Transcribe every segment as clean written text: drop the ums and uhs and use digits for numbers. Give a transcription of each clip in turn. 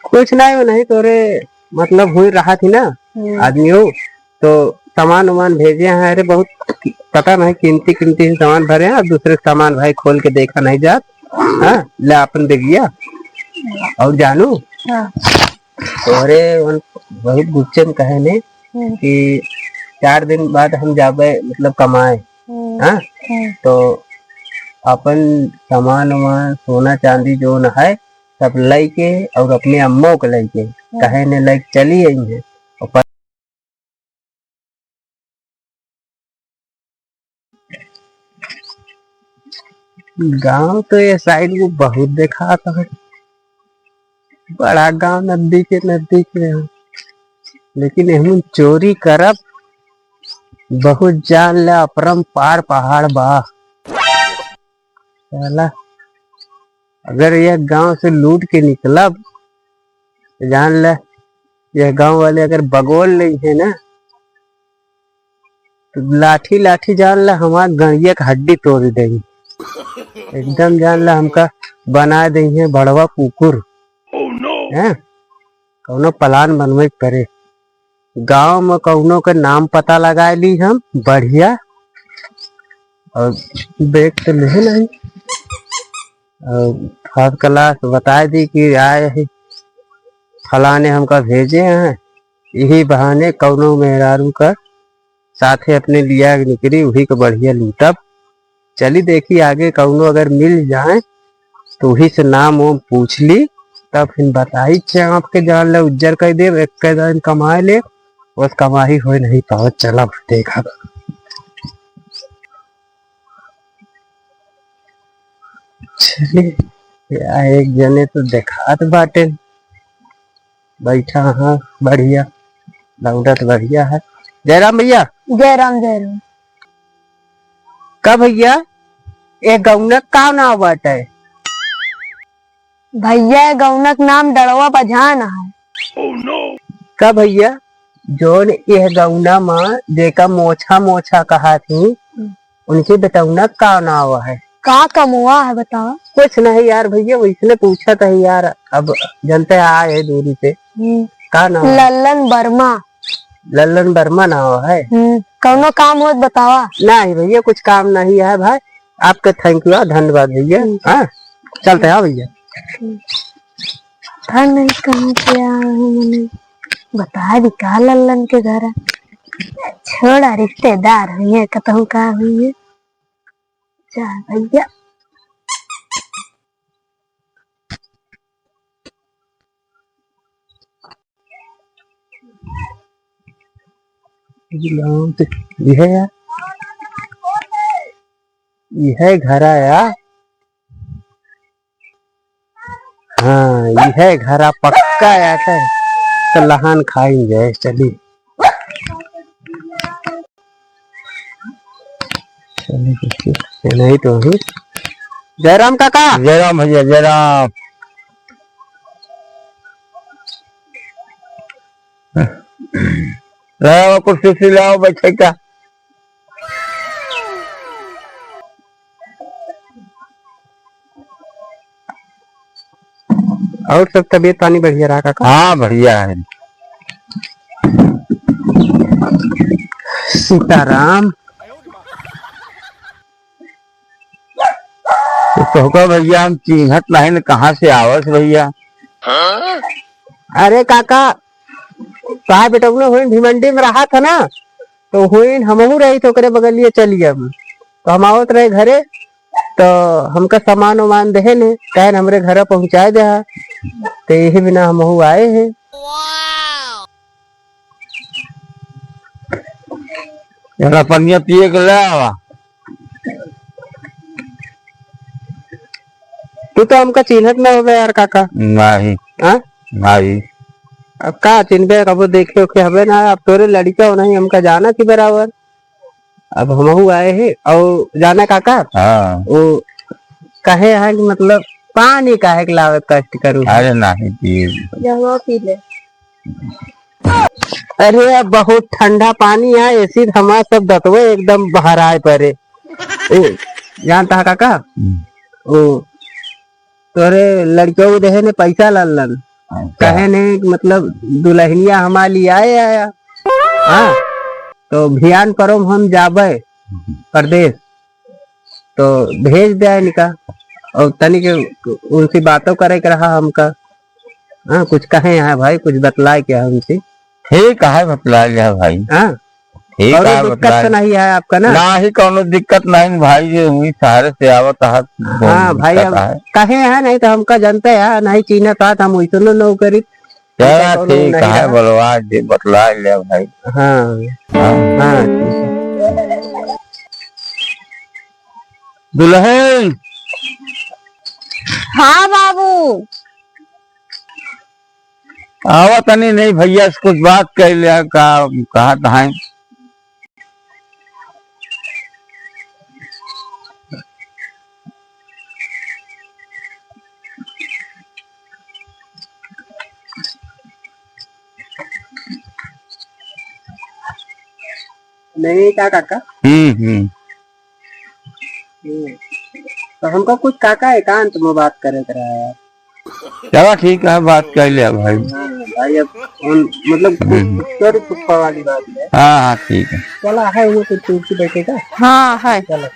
कुछ नहीं वो नहीं तोरे मतलब हुई रहा थी ना आदमी हो तो सामान वामान भेजे हैं। अरे बहुत पता नहीं कीमती कीमती सामान भरे हैं और दूसरे सामान भाई खोल के देखा नहीं जात। हाँ ले अपन दे गया और जानू तोरे बहुत गुस्से में कहे ने कि 4 दिन बाद हम जाबे मतलब कमाए। हाँ तो अपन सामान वामान सोना चांदी जो न है सब लाई के और अपने अम्मों को लाई के कहे ने लाइक चली आई है। और गांव तो ये साइड को बहुत देखा था। बड़ा गांव नजदीक में है लेकिन हम चोरी करब बहुत जान ले अपरम पार पहाड़ बा साला। अगर यह गांव से लूट के निकलब तो जान ले यह गांव वाले अगर बगोल नहीं है ना तो लाठी लाठी जान ले हमारा गड़िया का हड्डी तोड़ देंगे एकदम जान ले हमका बना देंगे बड़वा कुकुर है। कौनो प्लान बनवे करे गांव में कौनो का नाम पता लगा ली हम बढ़िया और बैग तो नहीं और फर्स्ट क्लास बता दी कि आए है फलाने हमका भेजे हैं। यही बहाने कौनो मेहरारू का साथे अपने लिया निकली वही को बढ़िया लूटब। चली देखी आगे कौनो अगर मिल जाए तो वही से नाम वो पूछ ली तब फिर बताई आपके जान ले उज्जर कर दे एक दिन कमाए ले बस कमाई हो नहीं पाओ चला देखा। या एक जने तो देखात बाटे बैठा हाँ बढ़िया लौंडा तो बढ़िया है। जयराम भैया जयराम जयराम का भैया ये गौनक का नाम बाटे भैया गौनक नाम डड़वा बझान है। का भैया जोन यह गौना माँ जेका मोछा मोछा कहा थी उनके बेटौना का नाम है का कमुआ है बताओ। कुछ नहीं यार भैया वैसने पूछा था यार अब जनते आए दूरी पे का नाम लल्लन वर्मा। लल्लन वर्मा नाम है। कौनो काम हो बतावा। नहीं भैया कुछ काम नहीं है भाई आपका थैंक यू धन्यवाद भैया। हाँ चलते हैं भैया। नहीं कहाँ से मैंने बता दी का लल्लन के घर छोड़ा रिश्तेदार हुई है कतहु का हुई है। चल भैया यह यार यह घर आया। हाँ यह घर पक्का आया था तो लहान खाएंगे चलिए नहीं तो ही जयराम काका। जयराम भैया जयराम। कुर्सी से लाओ बैठे का। और सब तबीयत पानी बढ़िया रहा काका। हाँ बढ़िया है। सीताराम तो भैया हम चिन्हत नहीं कहाँ से आवस भैया। अरे काका साहब बेटा हुई भिमंडी में रहा था ना तो हुई हमहू रही तो करे बगल लिए चलिए हम तो हम आवत रहे घरे तो हमका सामान वामान दे ने कहे हमरे घर पहुंचाए दे तो यही बिना हमहू आए हैं। पनिया पिए के लावा। तू तो हमका चिन्हत ना हो यार काका। नहीं हाँ नहीं अब का चिन्हबे कबो देखे ओखे हवे ना अब तोरे लड़का हो नहीं हमका जाना की बराबर अब हमहू आए हैं और जाना काका। हाँ वो कहे है कि मतलब पानी काहे के लावे कष्ट करूं। अरे नहीं पी ले। अरे बहुत ठंडा पानी है ऐसी हमारा सब दतवे एकदम बाहर आए परे जानता काका वो तोरे लड़कियों को देहे ने पैसा लल्लन कहे नहीं कि मतलब दुल्हनिया हमारे लिए आया। हाँ, तो भियान करो हम जाबे प्रदेश तो भेज दे इनका और तनिक उनसे बातों करे के रहा हमका। हाँ, कुछ कहे है भाई, कुछ बतलाए क्या उनसे। ठीक है बतला लिया भाई। हाँ, ठीक और है दिक्कत बतला तो नहीं है आपका ना? ना ही कोनो दिक्कत नहीं भाई, जो हुई शहर से आवत है। हाँ भाई, अब कहे है नहीं तो हमका जनते है नहीं चीना था हम वैसे नौकरी। चला ठीक है बोलवा दे, बतला लिया भाई। हाँ हाँ, दुल्हन। हाँ बाबू। आवा तनी नहीं भैया से कुछ बात कर लिया, कहा था नहीं क्या काका? तो हमको कुछ काका एकांत में बात करे कर रहा है। चलो ठीक है बात कर लिया भाई। भाई अब मतलब कुछ पुष्पा वाली बात है। हाँ हाँ ठीक है। चला है वो कुछ कुर्सी बैठेगा। हाँ है। चलो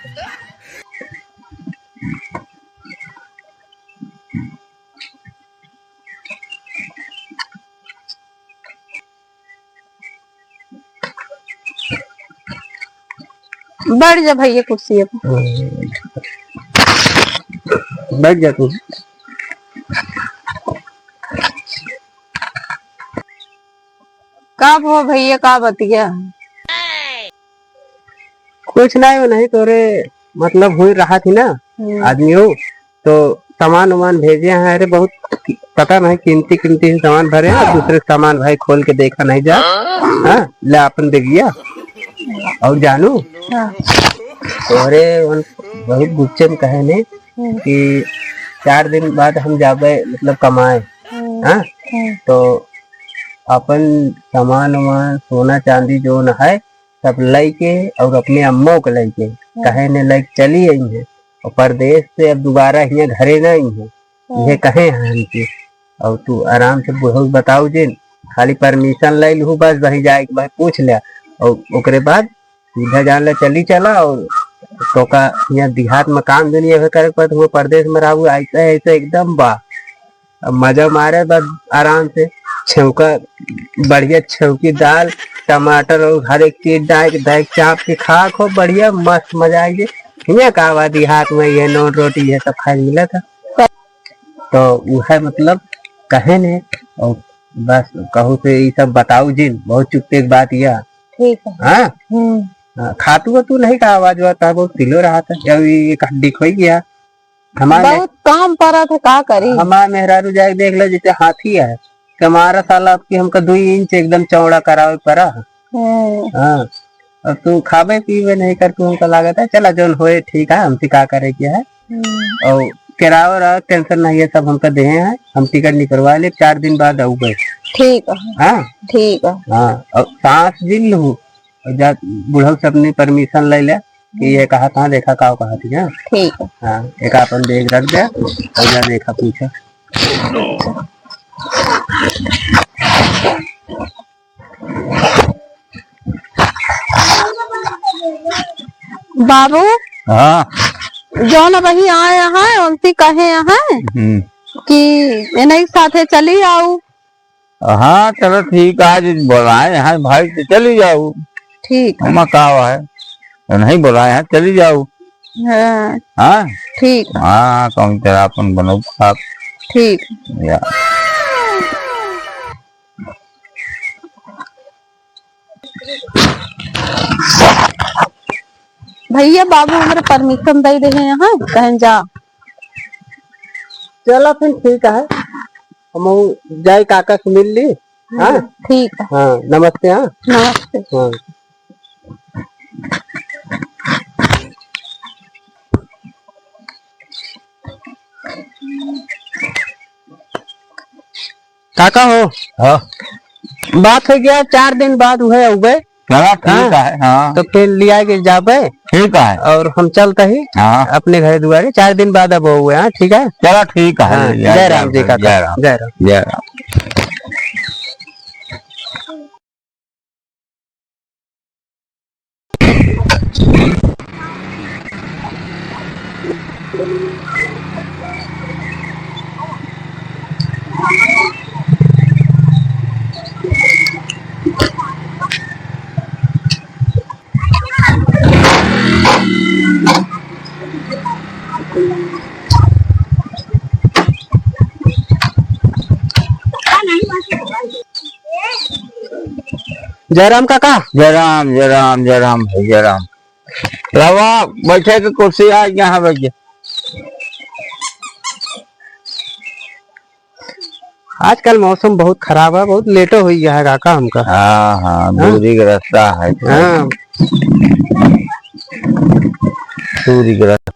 बैठ जा भैया कुर्सी पे। बैठ जा तू। कब हो भैया का बतिया? कुछ नहीं वो नहीं तोरे मतलब हुई रहा थी ना आदमी हो तो सामान वामान भेजे हैं। अरे बहुत पता नहीं कीमती कीमती सामान भरे हैं, दूसरे सामान भाई खोल के देखा नहीं जा। हाँ, ले अपन दे गया और जानू तोरे बहुत गुस्से में कहे ने कि 4 दिन बाद हम जाबे मतलब कमाए। हाँ, तो अपन सामान वामान सोना चांदी जो न है सब लाई के और अपने अम्मों को लाई के कहे ने लाइक चली आई है और परदेश से अब दोबारा यहाँ घरे नहीं है ये कहे हैं हमके। और तू आराम से बहुत बताऊ जे खाली परमिशन ले लू बस वही जाए भाई पूछ लिया और ओकरे बाद सीधा जान ला चली चला। और तो का यहाँ देहात में काम दुनिया करे पर वो परदेश में रहू ऐसा ऐसा एकदम बा मजा मारे बस आराम से छौका बढ़िया छौकी दाल टमाटर और हर एक चीज डाल चाप के खा खूब बढ़िया मस्त मजा आई। यहाँ का बा देहात में ये नॉन रोटी ये सब खाए मिला था तो वह मतलब कहे ने और बस कहू से ये सब बताऊ जिन बहुत चुपते एक बात यह। ठीक है। हाँ, खातू तू नहीं का आवाज आता बहुत तिलो रहा था जब ये हड्डी खोई गया। बहुत काम पड़ा था का करी। हमारा मेहरारू जाके देख लो जैसे हाथी है हमारा साला आपकी हमका 2 इंच एकदम चौड़ा करावे पड़ा। हाँ, अब तू खावे पीवे नहीं कर तू हमका लागत है चला जो होए ठीक है हमसे का करे क्या है। और किराया रहा टेंशन नहीं है सब हमका दे हैं हम टिकट निकलवा ले 4 दिन बाद आऊ गए। ठीक है। हाँ ठीक है। हाँ, और सांस जिन लू जा बुढ़ऊ सबने परमिशन ले ले कि ये कहा था देखा का कहा थी। हाँ ठीक है। हाँ, एक अपन देख रख दे और जा देखा पूछा। बाबू। हाँ, जो न वही आए हैं उनसे कहे हैं कि इन्हीं साथे चली आऊ। हाँ चलो ठीक है आज बुलाए हैं भाई तो चली जाओ। ठीक है। हम कहा है नहीं बुलाए हैं चली जाओ। हाँ हाँ ठीक। हाँ कौन तेरा अपन बनो आप। ठीक या भैया बाबू हमारे परमिशन दे दे हैं यहाँ कहीं जा। चलो फिर ठीक है हम जाए काका से मिल ली। हाँ ठीक है। हाँ, नमस्ते। हाँ नमस्ते। हाँ, काका हो। हाँ बात हो गया 4 दिन बाद हुए उबे चला ठीक है। हाँ तो फिर लिया के जाबे ठीक है। और हम चलते ही हाँ अपने घर दुआरे 4 दिन बाद अब हुए। हाँ ठीक है। चला ठीक है। हाँ, जय राम जी काका, जय राम जय राम। जय राम। जयराम काका। जयराम जयराम जयराम भाई जयराम। लावा बैठे के कुर्सी आ यहाँ बैठे। आजकल मौसम बहुत खराब है, बहुत लेटो हो गया है काका हमका। हाँ हाँ दूरी का रास्ता है। हाँ दूरी का रास्ता।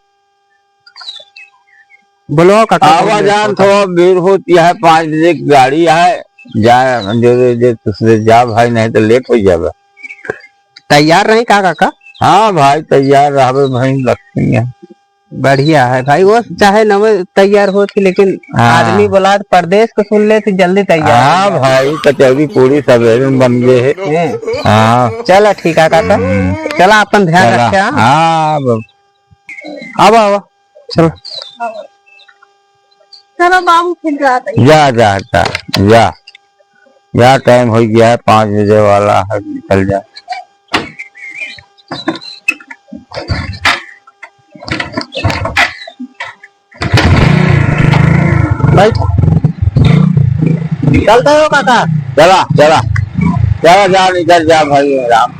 बोलो काका। आवाजान थोड़ा भीड़ होती है, 5 बजे की गाड़ी है। जाए जो दूसरे जा भाई, नहीं तो लेट हो जाएगा। तैयार नहीं का काका? हाँ भाई तैयार रहे भाई लगती है। बढ़िया है भाई, वो चाहे न तैयार हो थी, लेकिन आदमी बोला परदेश को सुन ले तो जल्दी तैयार। हाँ भाई कचौड़ी पूरी सवेरे में बन गए है। हाँ चलो ठीक है काका, चला अपन ध्यान रखे। हाँ अब आओ चलो चलो बाबू फिर रात आई। जा जा जा जा जा, टाइम हो गया है, 5 बजे वाला है, निकल जा। भाई निकलते हो काका? चला चला चला, जा निकल जा भाई राम।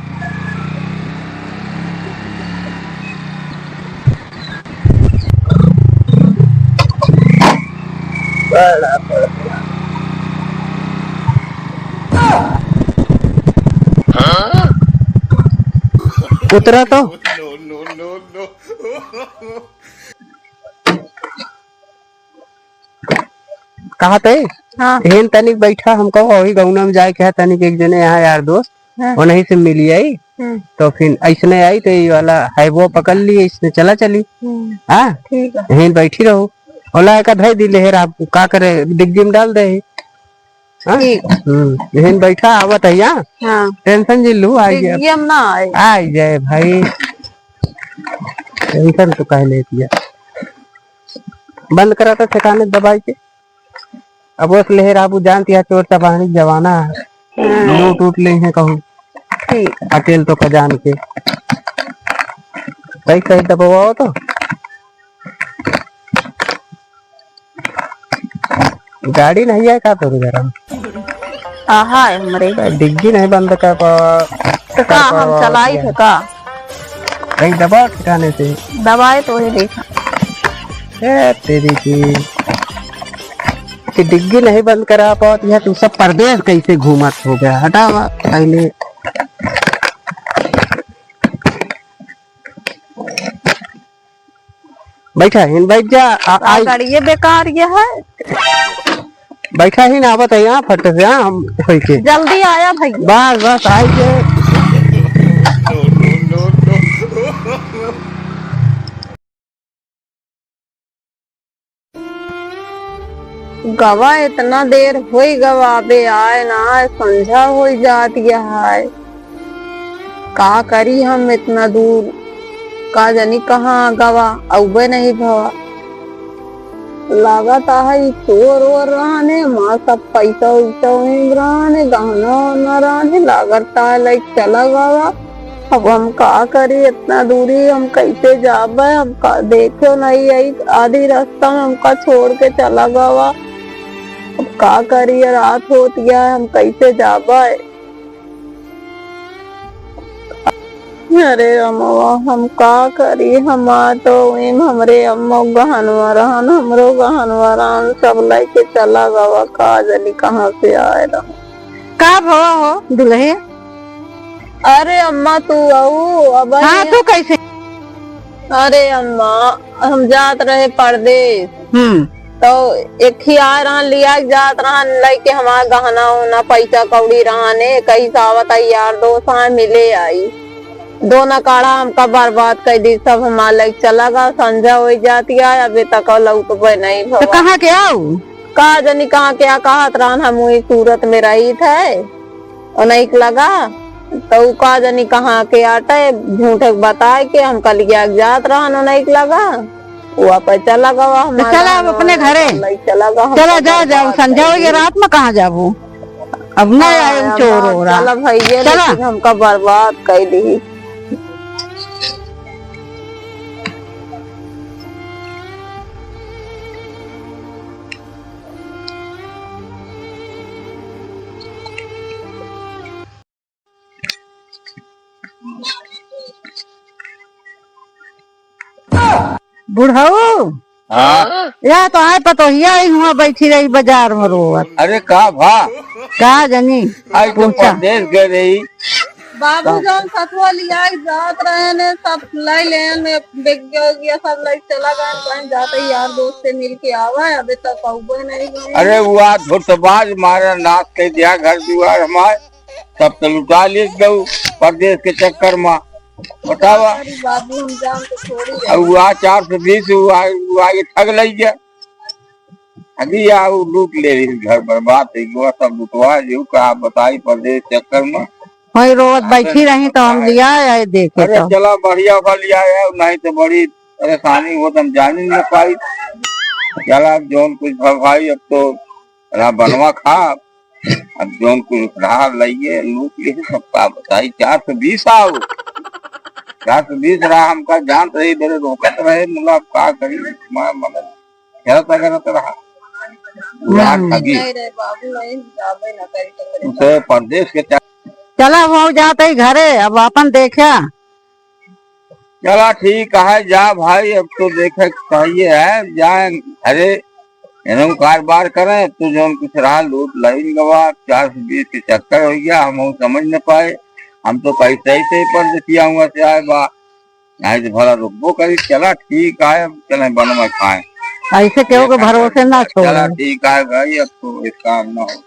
उतरा तो कहा थे? हाँ हेन तनिक बैठा, हमको वही गौना में जाए के तनिक एक जने यहाँ यार दोस्त वो नहीं से मिली आई, तो फिर ऐसने आई तो ये वाला है वो पकड़ ली, इसने चला चली। हाँ ठीक है। हेन बैठी रहो, ओला एक धई दी लेहर, आपको का करे डिग्गी में डाल दे। हेन बैठा आवत है यहाँ। हाँ टेंशन जिल्लू आई जाए, ये हम ना आए। आई जाए भाई, टेंशन तो कह लेती है। बंद करा था ठिकाने दबाई के। अब उस लहर आबू जानती है, चोर चपानी जवाना है, लूट उठ ले हैं कहूँ। ठीक अकेल तो खजान के सही सही दबाओ तो। गाड़ी नहीं है का तो जरा आहा है हमारे डिग्गी नहीं बंद कर पा तो का हम चलाई थे का कहीं दबा ठिकाने से दबाए तो ही देखा। तेरी की डिग्गी नहीं बंद करा पाओ यह तू सब परदेश कैसे घूमत हो गया। हटा पहले बैठा ही बैठ जा। गाड़ी ये बेकार ये है, बैठा ही ना आवत है यहाँ फट से। हम के जल्दी आया भाई। बस बस आई के गवा इतना देर हो गवा बे आए ना समझा हो जाती है। का करी हम इतना दूर, का जानी कहाँ गवा अबे नहीं भवा। लागत है चोर और रहने माँ सब पैसा वैसा रहने गहना न रहने लागता है लाइक चला गवा। अब हम का करी इतना दूरी, हम कैसे जाबे, हम का देखो नहीं आई आधी रास्ता में हमका छोड़ के चला गवा। अब का करी, रात होती है हम कैसे जाबे। अरे अम्मा हम का करी, हमार तो हमरे अम्मा गहनवा रहन, हमरो गहनवा रहन, सब लेके चला गवा। का जानी कहाँ से आए रहा का भवा हो दुल्हे। अरे अम्मा तू आओ अब। हाँ तू कैसे? अरे अम्मा हम जात रहे परदेश, तो एक ही आ रहा लिया जात रहा लेके हमारा गहना होना पैसा कौड़ी रहने कहीं सावत आई यार दोस्त मिले आई। दो नकाड़ा हमका बर्बाद कर दी सब, हमारा लाइक चला गया। संझा हो जाती है अभी तक लौट नहीं भवा। तो कहाँ के आओ? का जानी कहाँ क्या कहत रहन, हम वही सूरत में रही थे और नहीं लगा तो का जानी कहाँ के आटे झूठे बताए के हम कल जात रहन नहीं लगा। वहाँ पर चला गवा हमारा। चला अब अपने घरे चला गवा। चला जा जाओ संझा हो रात में कहाँ जाबू, अब न आए चोर हो रहा। चला भैया लेकिन हमका बर्बाद कर दी। बुढ़ऊ हाँ या तो आए पतोहिया ही हुआ बैठी रही बाजार में रोवत अरे का भा का जनी आज तो पूछा परदेश गए रही बाबू जौन सतुआ लिया जात रहे ने सब लाई ले ने गया सब लाई चला गए कहीं जाते ही यार दोस्त से मिल के आवा है अभी तक पहुंचे नहीं गए अरे हुआ धुतबाज मारा नाच के दिया घर दुआर हमारे सब तो लुटा ले गऊ परदेश के चक्कर में बतावा अरे बाबू हम जान तो छोड़ी अब हुआ 420 हुआ ये ठग लग गया अभी या वो लूट ले रही घर बर्बाद है वो सब लुटवा जो कहा बताई परदेश चक्कर में वही रोज बैठी रही तो हम लिया आए देखे अरे तो चला बढ़िया का लिया है नहीं तो बड़ी परेशानी हो तुम जान ही न पाई चला जोन कुछ भाई अब तो रहा बनवा खा अब जोन कुछ रहा लइए लूट लिए सबका बताई 420 आओ 420 रहा हमका जान रही मेरे रोकत रहे मुला का करी मन खेलत रहा ठगी बाबू नहीं जावे ना करी उसे परदेश के चला वो जाते ही घरे अब अपन देखा चला ठीक है जा भाई अब तो देखे चाहिए है जाए अरे इन्हों कारोबार करें तो जो कुछ रहा लूट लाइन गवा 420 के चक्कर हो गया हम समझ न पाए हम तो कैसे ही पर किया हुआ से आए बा यहाँ से भला रुकबो करी चला ठीक है अब चले बनवा खाए ऐसे क्यों के भरोसे ना छोड़ चला ठीक है भाई अब तो इस काम न हो